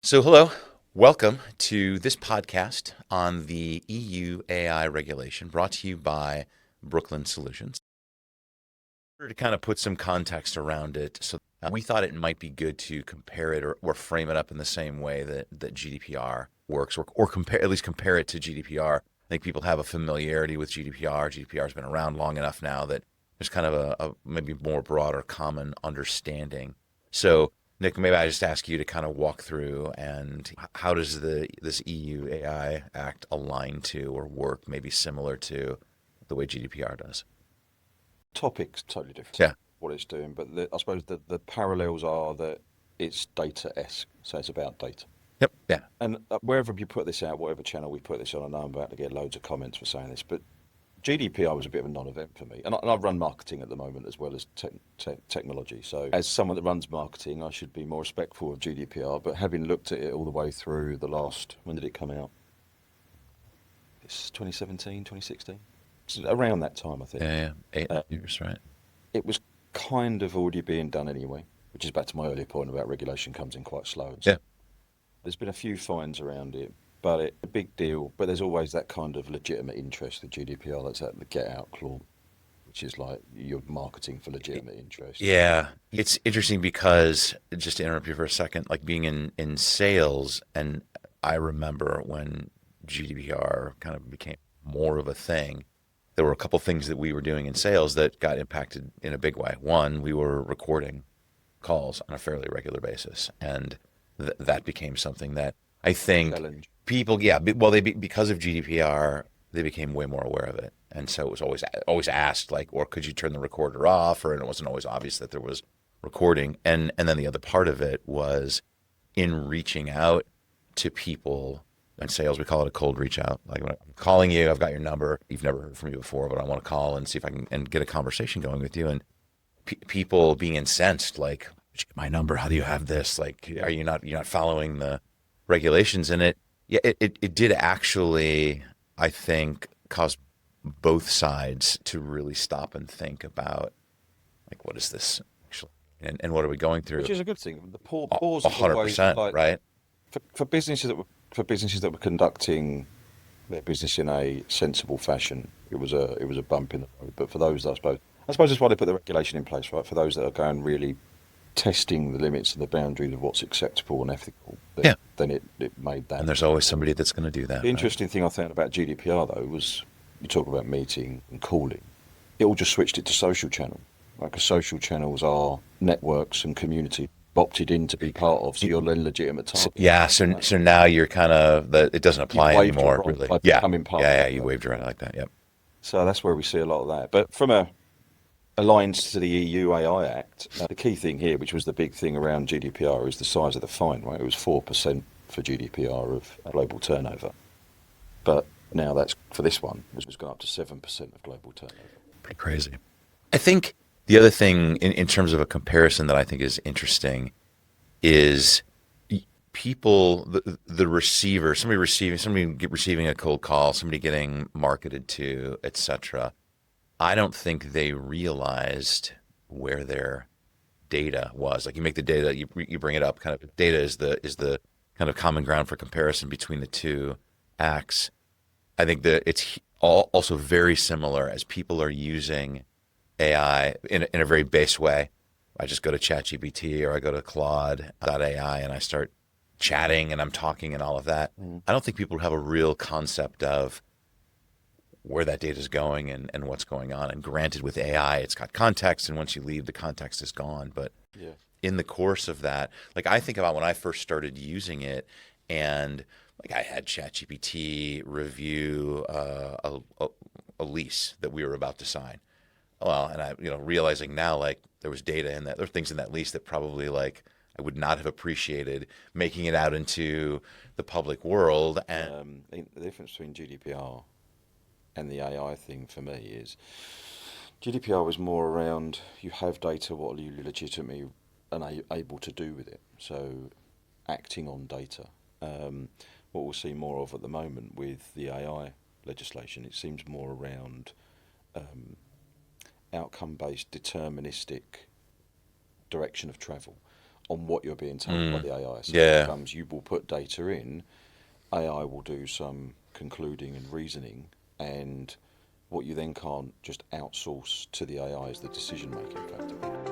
So, hello, welcome to this podcast on the EU AI regulation brought to you by Brooklyn Solutions. To kind of put some context around it, so we thought it might be good to compare it or frame it up in the same way that GDPR works, or compare, at least compare it to GDPR. I think people have a familiarity with GDPR. GDPR has been around long enough now that there's kind of a maybe more broader common understanding. So, Nick, maybe I just ask you to kind of walk through and how does this EU AI Act align to or work maybe similar to the way GDPR does? Topic's totally different Yeah. what it's doing, but I suppose the parallels are that it's data-esque, so it's about data. Yep. Yeah. And wherever you put this out, whatever channel we put this on, I know I'm about to get loads of comments for saying this, but GDPR was a bit of a non-event for me. And I run marketing at the moment as well as technology. So, as someone that runs marketing, I should be more respectful of GDPR. But having looked at it all the way through the last, when did it come out? It's 2017, 2016. It's around that time, I think. Yeah. Yeah. Eight Uh, years, right? it was kind of already being done anyway, which is back to my earlier point about regulation comes in quite slow and Yeah. stuff. There's been a few fines around it, but it's a big deal. But there's always that kind of legitimate interest with GDPR. That's that the get out clause, which is like you're marketing for legitimate interest. Yeah. It's interesting because just to interrupt you for a second, like being in sales, and I remember when GDPR kind of became more of a thing, there were a couple things that we were doing in sales that got impacted in a big way. One, we were recording calls on a fairly regular basis, and that became something that I think Challenge. people, yeah, well, because of GDPR, they became way more aware of it, and so it was always asked like, or could you turn the recorder off, or and it wasn't always obvious that there was recording, and then the other part of it was in reaching out to people. In sales, we call it a cold reach out. Like when I'm calling you, I've got your number. You've never heard from me before, but I want to call and see if I can and get a conversation going with you. And people being incensed, like, "Did you get my number? How do you have this? Like, are Yeah. you're not following the regulations?" And it did actually, I think, cause both sides to really stop and think about like, what is this actually, and what are we going through? Which is a good thing. The A pause a is hundred always percent, like right? for businesses that were conducting their business in a sensible fashion. It was a bump in the road. But for those, I suppose that's why they put the regulation in place, right? For those that are going really testing the limits and the boundaries of what's acceptable and ethical, Yeah. then it made And that. there's always somebody that's going to do that, The right? interesting thing I found about GDPR though was you talk about meeting and calling. It all just switched it to social channel. Like, 'cause social channels are networks and community opted in to be part of, so you're then legitimate Yeah, targets, so right? so now you're kind of it doesn't You've apply waived your anymore, right really. by Yeah, becoming part of yeah, yeah. that You network. waved your right like that. Yep. So that's where we see a lot of that. But from a alliance to the EU AI Act, the key thing here, which was the big thing around GDPR, is the size of the fine, right? It was 4% for GDPR of global turnover. But now that's for this one, which has gone up to 7% of global turnover. Pretty crazy. I think the other thing in terms of a comparison that I think is interesting is people, the receiver, receiving a cold call, somebody getting marketed to, etc. I don't think they realized where their data was. Like you make the data, you bring it up. Kind of data is the kind of common ground for comparison between the two acts. I think that it's also very similar as people are using AI in a very base way. I just go to ChatGPT or I go to Claude AI and I start chatting and I'm talking and all of that. Mm. I don't think people have a real concept of where that data is going and what's going on. And granted, with AI, it's got context, and once you leave, the context is gone. But Yeah. in the course of that, like I think about when I first started using it, and like I had ChatGPT review a lease that we were about to sign. Well, and I, realizing now, like there was data in that, there were things in that lease that probably like I would not have appreciated making it out into the public world. And I think the difference between GDPR and the AI thing for me is GDPR was more around you have data, what are you legitimately and able to do with it? So acting on data. Um, what we'll see more of at the moment with the AI legislation, it seems more around um, outcome based, deterministic direction of travel. on what you're being told by the AI. So it Yeah. becomes, you will put data in, AI will do some concluding and reasoning, and what you then can't just outsource to the AI is the decision making factor.